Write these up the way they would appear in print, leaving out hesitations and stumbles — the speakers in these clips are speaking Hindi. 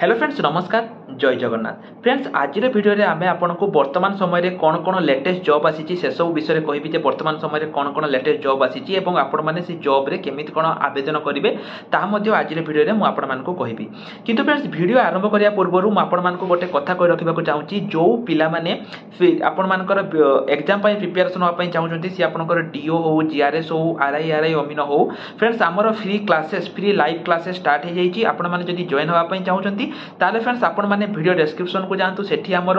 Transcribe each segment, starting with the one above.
हेलो फ्रेंड्स नमस्कार जय जगन्नाथ फ्रेंड्स आज भिडियो रे आमे आपनको वर्तमान समय कौन कौन लेटेस्ट जॉब आसी से सब विषय कहबी जे वर्तमान समय कौन कौन लेटेस्ट जॉब आसी एवं आपण माने से जॉब रे केमिति कोन आवेदन करिवे ताहा मध्ये आज भिडियो रे मु आपण मानको कहबी किंतु फ्रेंड्स वीडियो आरंभ करिया पूर्व मु आपण मानको गोटे कथा कहि रखिबा को चाहूची जो पिला माने आपण मानकर एग्जाम पई प्रिपरेशन होआ पई चाहूचंती से आपनकर डीओ हो जीआरएस हो आरआई अमीन हो फ्रेंड्स हमर free classes free live classes start हो जाइए आपण माने जदी जॉइन होआ पई चाहूचंती ताले फ्रेंड्स आपण माने वीडियो डिस्क्रिप्शन को जानतु सेठी हमर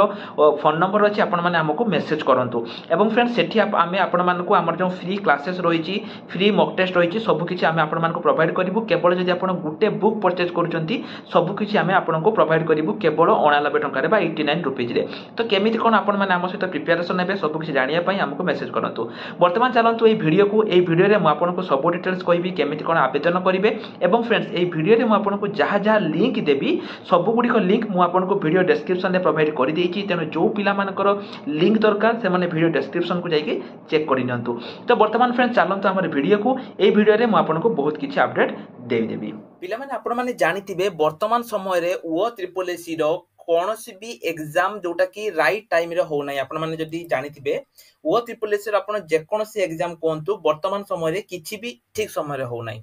फोन नंबर अछि आपण माने हमको मेसेज करंतु एवं फ्रेंड्स सेठी आमे आपण मानको हमर जो फ्री क्लासेस रहिछि फ्री मॉक टेस्ट रहिछि सब किछि आमे आपण मानको प्रोवाइड करिवु केवल जदी आपण गुटे बुक परचेज करूचंती सब किछि आमे आपनको प्रोवाइड करिवु केवल 89 टंका रे बा 89 रुपीज रे तो केमिति कोन आपण माने हम सहित प्रिपरेशन हेबे सब किछि जानिया पई हमको मेसेज करंतु वर्तमान चलंतु ए वीडियो रे मु आपनको सब डिटेल्स कहबी केमिति कोन आवेदन करिवे एवं फ्रेंड्स ए वीडियो रे मु आपनको जहा जहा लिंक देबी सब गुडी को लिंक मु आपनको वीडियो डिस्क्रिप्शन रे प्रोवाइड करि देछि तेनो जो पिला मानकर लिंक दरकार से माने वीडियो डिस्क्रिप्शन को जाइके चेक करि नंतु तो वर्तमान फ्रेंड्स चलंतु हमर वीडियो को ए वीडियो रे मु आपनको बहुत किछि अपडेट देबी पिला माने आपण माने जानितिबे वर्तमान समय रे ओ ट्रिपल एसी रो कौन भी एग्जाम जोटा कि राइट टाइम रे हो नाही आपण माने जदी जानितिबे ओ ट्रिपल एसी रो आपण जे कोनसी एग्जाम कोंतु वर्तमान समय रे किछि भी ठीक समय रे हो नाही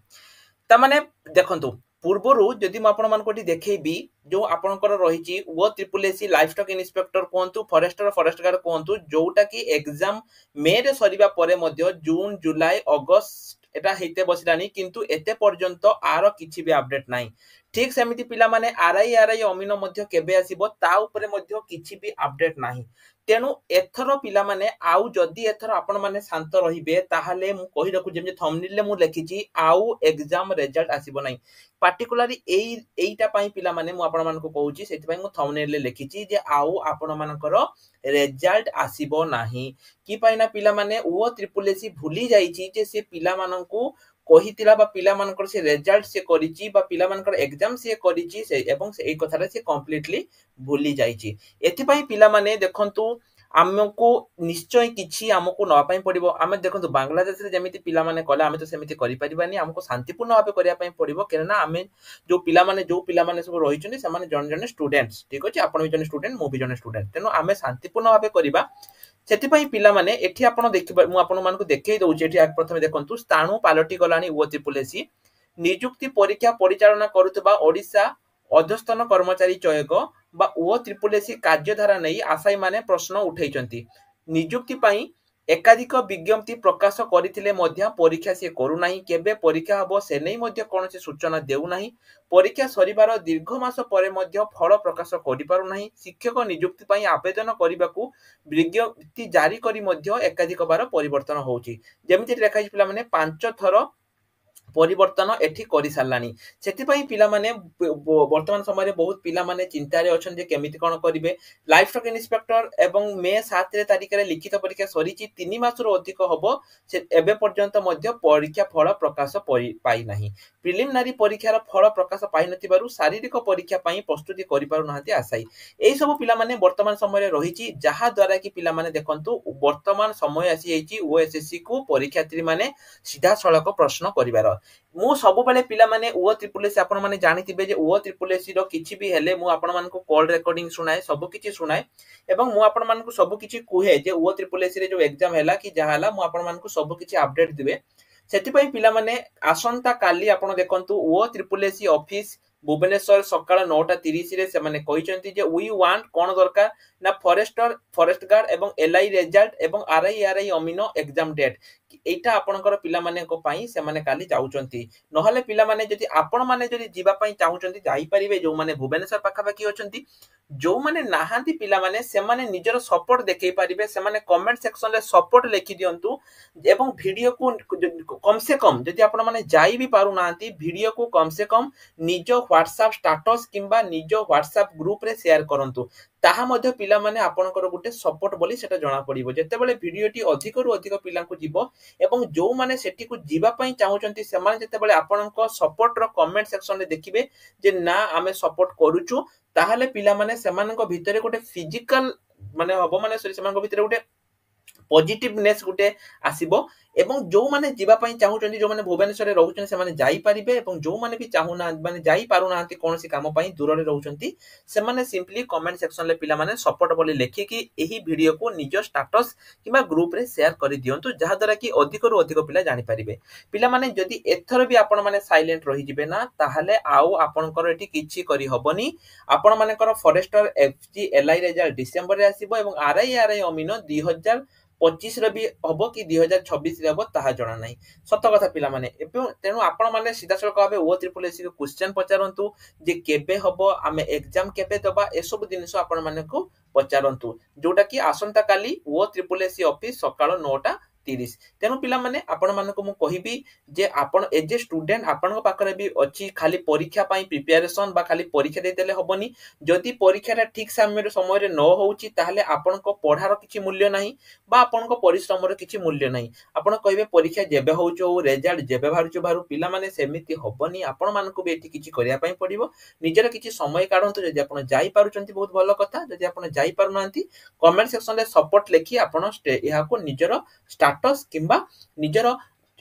ता माने देखंतु पूर्वरु जदि म आपण मानको देखैबी जो आपनकर रहिछि O triple SC livestock inspector कोंतु फॉरेस्ट गार्ड कोंतु जोटा कि एग्जाम मे रे सरीबा परे मध्य जून जुलाई अगस्त एटा हेते बसिलानी किंतु एते पर्यंत आरो किछि भी अपडेट नाही ठीक सेमिति पिला माने आरआई अमीन मध्य केबे आसीबो ता ऊपर मध्य किछि भी अपडेट नाही तेनु एथरो पिला माने आउ जदी एथरो आपण माने शांत रहिबे ताहाले मु कहि रखु जेम जे थंबनेल ले मु लेखिछि आउ एग्जाम रिजल्ट आसीबो नाही पार्टिकुलरली एईटा पई पिला माने मु आपण मानको कहूछि सेति पई मु थंबनेल ले लेखिछि जे आउ आपण मानकर रिजल्ट आसीबो नाही कि पई ना पिला माने ओ ट्रिपल एसी भूली जाईछि जे से पिला माननको कहितिला बा पिला मानकर से रिजल्ट से करिछि बा पिला मानकर एग्जाम से करिछि से एवं से एई कथारे से कंप्लीटली भूली जाईछि एथि पई पिला माने देखंतु हमको निश्चय किछि हमको नवा पई पड़िबो आमे देखंतु बांग्लादेश रे जेमिति पिला माने कले आमे तो सेमिति करि परिबानी हमको शांतिपूर्ण भाबे करिया पई पड़िबो केना आमे जो पिला माने सब रहिछन्ती से माने जन जन स्टूडेंट्स ठीक अछि आपण भी जन स्टूडेंट मो भी जन स्टूडेंट तेनो आमे शांतिपूर्ण भाबे करिबा सेति पई पिला माने एठी आपण देखिबा मु आपण मानको देखै दउछि एठी प्रथमे देखंतु स्थाणु पालटी गलानी ओ ट्रिपल एसी नियुक्ति परीक्षा परिचालना करूतबा ओडिसा अधस्थन कर्मचारी चयक बा ओ ट्रिपल एसी कार्यधारा नै आशाई माने प्रश्न उठैचंती नियुक्ति पई एकाधिक विज्ञप्ति प्रकाश करिथिले मध्य परीक्षा से करू नाही केबे परीक्षा हबो से नै मध्य कोनोसी सूचना देउ नाही परीक्षा सरीबार दीर्घ मास परे मध्य फल प्रकाश करि पारु नाही शिक्षक नियुक्ति पई आवेदन करिबाकू विज्ञप्ति जारी करी मध्य एकाधिक बार परिवर्तन होउची जेमिति रेखाई पिला माने 5 थर परिवर्तन एठी करि सारलानी सेति पई पिला माने वर्तमान समय रे बहुत पिला माने चिंता रे अछन जे केमिति कोन करिवे लाइफ स्टॉक इंस्पेक्टर एवं मे 7 रे तारिख रे लिखित परीक्षा सरीची 3 मास रो अधिक हबो से एबे पर्यंत मध्य परीक्षा फल प्रकाश पाई नाही प्रिलिमिनरी परीक्षार फल प्रकाश पाई नथिबारु शारीरिक परीक्षा पई प्रस्तुति करि पारु नाहंती आशाई एई सब पिला माने वर्तमान समय रे रहिची जहा द्वारा कि पिला माने देखंतु वर्तमान समय आसी जाईची ओएसएससी को परीक्षार्थी माने सीधा सळक प्रश्न करिवार मु सब बेले पिला माने ओ ट्रिपल एसी आपण माने जानितिबे जे ओ ट्रिपल एसी रो किछि भी हेले मु आपण मानको कॉल रिकॉर्डिंग सुनाए सब किछि सुनाए एवं मु आपण मानको सब किछि कुहे जे ओ ट्रिपल एसी रे जो एग्जाम हैला कि जहाला मु आपण मानको सब किछि अपडेट दिबे सेति पई पिला माने आसंता काली आपण देखंतु ओ ट्रिपल एसी ऑफिस भुवनेश्वर सकाळ 9:30 रे से माने कहिसंती जे वी वांट कोन दरकार ना फॉरेस्ट गार्ड एवं एलआई रिजल्ट एवं आरआई अमीनो एग्जाम डेट एटा आपनकर पिला माने को पई से माने काली जाउचंती नहले पिला माने जदी आपण माने जदी जीवा पई चाहुचंती जाई परिबे जो माने भुवनेश्वर पाखा पाखी अछंती जो माने नाहांती पिला माने से माने निजर सपोर्ट देखै परिबे से माने कमेंट सेक्शन रे सपोर्ट लिखि दियंतु एवं वीडियो को कम से कम जदी आपण माने जाई भी पारु नाहांती वीडियो को कम से कम निजो व्हाट्सएप स्टेटस किंबा निजो व्हाट्सएप ग्रुप रे शेयर करंतु ताहा मध्य पिला माने आपनकर गुटे सपोर्ट बोली सेटा जणा पड़िबो जेते बेले वीडियोटी अधिक रु अधिक पिला को जीवो एवं जो माने सेठी को जीवा पई चाहुचंती से माने जेते बेले आपनको सपोर्ट रो कमेंट सेक्शन रे देखिबे जे ना आमे सपोर्ट करूचु ताहाले पिला माने सेमानक भितरे गुटे फिजिकल माने हबो माने सेमानक भितरे गुटे पॉजिटिवनेस गुटे आसीबो এবং ଯୋଉମାନେ ଯିବା ପାଇଁ ଚାହୁଁଛନ୍ତି ଯୋଉମାନେ ଭୁବନେଶ୍ୱରରେ ରହୁଛନ୍ତି ସେମାନେ ଯାଇପାରିବେ ଏବଂ ଯୋଉମାନେ ବି ଚାହୁଁନାହାନ୍ତି ମାନେ ଯାଇପାରୁନାହାନ୍ତି କୌଣସି କାମ ପାଇଁ ଦୂରରେ ରହୁଛନ୍ତି ସେମାନେ ସିମ୍ପଲି କମେଣ୍ଟ ସେକ୍ସନରେ ପିଲାମାନେ ସପୋର୍ଟ ବୋଲି ଲେଖିକି ଏହି ଭିଡିଓକୁ ନିଜ ଷ୍ଟାଟସ କିମ୍ବା ଗ୍ରୁପରେ ସେୟାର କରିଦିଅନ୍ତୁ ଯାହାଦ୍ୱାରା କି ଅଧିକରୁ ଅଧିକ ପିଲା ଜାଣିପାରିବେ। ପିଲାମାନେ ଯଦି ଏଥର ବି ଆପଣମାନେ ସାଇଲେଣ୍ଟ ରହିଯିବେ ନା ତାହେଲେ ଆଉ ଆପଣଙ୍କର ଏଠି କିଛି କରିହବନି। ଆପଣମାନଙ୍କର ଫରେଷ୍ଟର FGLI ରେଜଲ୍ଟ ଡିସେମ୍ବରରେ ଆସିବ ଏବଂ RI ଅମିନ 2025 ରେ ବି ହବ କି 2026 ରେ ହବ ତାହା ଜଣା ନାହିଁ। ସତ କଥା ପିଲାମାନେ ଏବଂ ତେଣୁ ଆପଣମାନେ ସିଧାସଳଖ ଭାବେ OSSSC କୁ କ୍ୱେଶ୍ଚନ ପଚାରନ୍ତୁ ଯେ କେବେ ହବ ଆମେ ଏକ୍ଜାମ କେବେ ଦବା ଏସବୁ ଜିନିଷ ଆପଣମାନଙ୍କୁ ପଚାରନ୍ତୁ ଯୋଉଟା କି ଆସନ୍ତା କାଲି OSSSC ଅଫିସ ସକାଳ 9:30। ତେଣୁ ପିଲାମାନେ ଆପଣମାନଙ୍କୁ ମୁଁ କହିବି ଯେ ଆପଣ ଏଜ ଏ ଷ୍ଟୁଡେଣ୍ଟ ଆପଣଙ୍କ ପାଖରେ ବି ଅଛି ଖାଲି ପରୀକ୍ଷା ପାଇଁ ପ୍ରିପାରେସନ ବା ଖାଲି ପରୀକ୍ଷା ଦେଇଦେଲେ ହବନି। ଯଦି ପରୀକ୍ଷାଟା ଠିକ ସମୟରେ ନ ହଉଛି ତାହେଲେ ଆପଣଙ୍କ ପଢାର କିଛି ମୂଲ୍ୟ ନାହିଁ ବା ଆପଣଙ୍କ ପରିଶ୍ରମର କିଛି ମୂଲ୍ୟ ନାହିଁ। ଆପଣ କହିବେ ପରୀକ୍ଷା ଯେବେ ହଉଛି ହଉ ରେଜଲ୍ଟ ଯେବେ ବାହାରୁଛି ବାହାରୁ ପିଲାମାନେ ସେମିତି ହବନି। ଆପଣମାନଙ୍କୁ ବି ଏଠି କିଛି କରିବା ପାଇଁ ପଡିବ। ନିଜର କିଛି ସମୟ କାଢନ୍ତୁ ଯଦି ଆପଣ ଯାଇପାରୁଛନ୍ତି ବହୁତ ଭଲ କଥା ଯଦି ଆପଣ ଯାଇପାରୁନାହାନ୍ତି କମେଣ୍ଟ ସେକ୍ସନରେ ସପୋର୍ଟ ଲେଖି ଆପଣ ଏହାକୁ ନିଜର ଷ୍ଟାଟସ କିମ୍ବା ନିଜର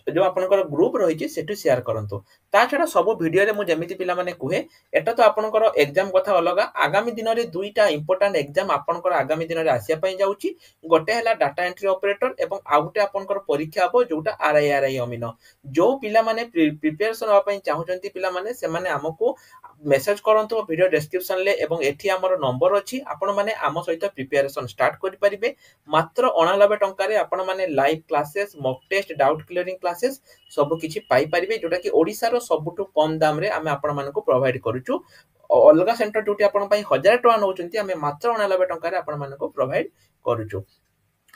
ଯୋଉ ଆପଣଙ୍କର ଗ୍ରୁପ ରହିଛି ସେଠୁ ସେୟାର କରନ୍ତୁ। ତା ଛଡା ସବୁ ଭିଡିଓରେ ମୁଁ ଯେମିତି ପିଲାମାନେ କୁହେ ଏଟା ତ ଆପଣଙ୍କର ଏକ୍ଜାମ କଥା ଅଲଗା ଆଗାମୀ ଦିନରେ ଦୁଇଟା ଇମ୍ପୋର୍ଟାଣ୍ଟ ଏକ୍ଜାମ ଆପଣଙ୍କର ଆଗାମୀ ଦିନରେ ଆସିବା ପାଇଁ ଯାଉଛି। ଗୋଟେ ହେଲା ଡାଟା ଏଣ୍ଟ୍ରି ଅପରେଟର ଏବଂ ଆଉ ଗୋଟେ ଆପଣଙ୍କର ପରୀକ୍ଷା ହବ ଯୋଉଟା RI ଅମିନ। ଯୋଉ ପିଲାମାନେ ପ୍ରିପାରେସନ ହେବା ପାଇଁ ଚାହୁଁଛନ୍ତି ପିଲାମାନେ ସେମାନେ ଆମକୁ ମେସେଜ କରନ୍ତୁ ଭିଡିଓ ଡେସ୍କ୍ରିପସନରେ ଏବଂ ଏଠି ଆମର ନମ୍ବର ଅଛି ଆପଣମାନେ ଆମ ସହିତ ପ୍ରିପାରେସନ ଷ୍ଟାର୍ଟ କରିପାରିବେ। ମାତ୍ର 89 ଟଙ୍କାରେ ଆପଣମାନେ live classes mock test doubt clearing classes ସବୁ କିଛି ପାଇପାରିବେ ଯୋଉଟା କି ଓଡ଼ିଶାର ସବୁଠୁ କମ ଦାମରେ ଆମେ ଆପଣମାନଙ୍କୁ ପ୍ରୋଭାଇଡ କରୁଛୁ। ଅଲଗା ସେଣ୍ଟର ଯୋଉଠି ଆପଣ ପାଇଁ 1000 ଟଙ୍କା ନଉଛନ୍ତି ଆମେ ମାତ୍ର 89 ଟଙ୍କାରେ ଆପଣମାନଙ୍କୁ ପ୍ରୋଭାଇଡ କରୁଛୁ।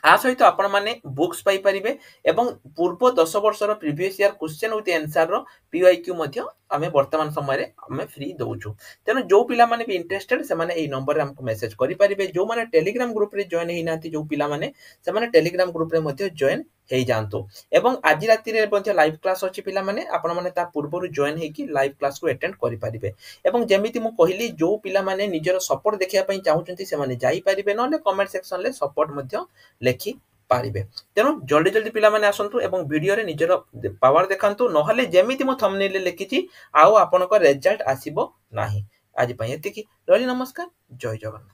ଆ ସହିତ ଆପଣମାନେ ବୁକ୍ସ ପାଇପାରିବେ ଏବଂ ପୂର୍ବ 10 ବର୍ଷର previous year question with answer ର PYQ ମଧ୍ୟ ଆମେ ବର୍ତ୍ତମାନ ସମୟରେ ଆମେ ଫ୍ରି ଦଉଛୁ। ତେଣୁ ଯୋଉ ପିଲାମାନେ ବି ଇଣ୍ଟରେଷ୍ଟେଡ ସେମାନେ ଏଇ ନମ୍ବରରେ ଆମକୁ ମେସେଜ କରିପାରିବେ। ଯୋଉମାନେ ଟେଲିଗ୍ରାମ ଗ୍ରୁପରେ ଜଏନ ହେଇନାହାନ୍ତି ଯୋଉ ପିଲାମାନେ ସେମାନେ ଟେଲିଗ୍ରାମ ଗ୍ରୁପରେ ମଧ୍ୟ ଜଏନ ହେଇଯାଆନ୍ତୁ ଏବଂ ଆଜି ରାତିରେ ମଧ୍ୟ ଲାଇଭ କ୍ଲାସ ଅଛି ପିଲାମାନେ ଆପଣମାନେ ତା ପୂର୍ବରୁ ଜଏନ ହେଇକି ଲାଇଭ କ୍ଲାସକୁ ଆଟେଣ୍ଡ କରିପାରିବେ। ଏବଂ ଯେମିତି ମୁଁ କହିଲି ଯୋଉ ପିଲାମାନେ ନିଜର ସପୋର୍ଟ ଦେଖିବା ପାଇଁ ଚାହୁଁଛନ୍ତି ସେମାନେ ଯାଇପାରିବେ ନହେଲେ କମେଣ୍ଟ ସେକ୍ସନରେ ସପୋର୍ଟ ମଧ୍ୟ ଲେଖି ପାରିବେ। ତେଣୁ ଜଲ୍ଦି ଜଲ୍ଦି ପିଲାମାନେ ଆସନ୍ତୁ ଏବଂ ଭିଡିଓରେ ନିଜର ପାୱାର ଦେଖାନ୍ତୁ ନହେଲେ ଯେମିତି ମୁଁ ଥମ୍ବନେଲରେ ଲେଖିଛି ଆଉ ଆପଣଙ୍କ ରେଜଲ୍ଟ ଆସିବ ନାହିଁ। ଆଜି ପାଇଁ ଏତିକି ରହିଲି ନମସ୍କାର ଜୟ ଜଗନ୍ନାଥ।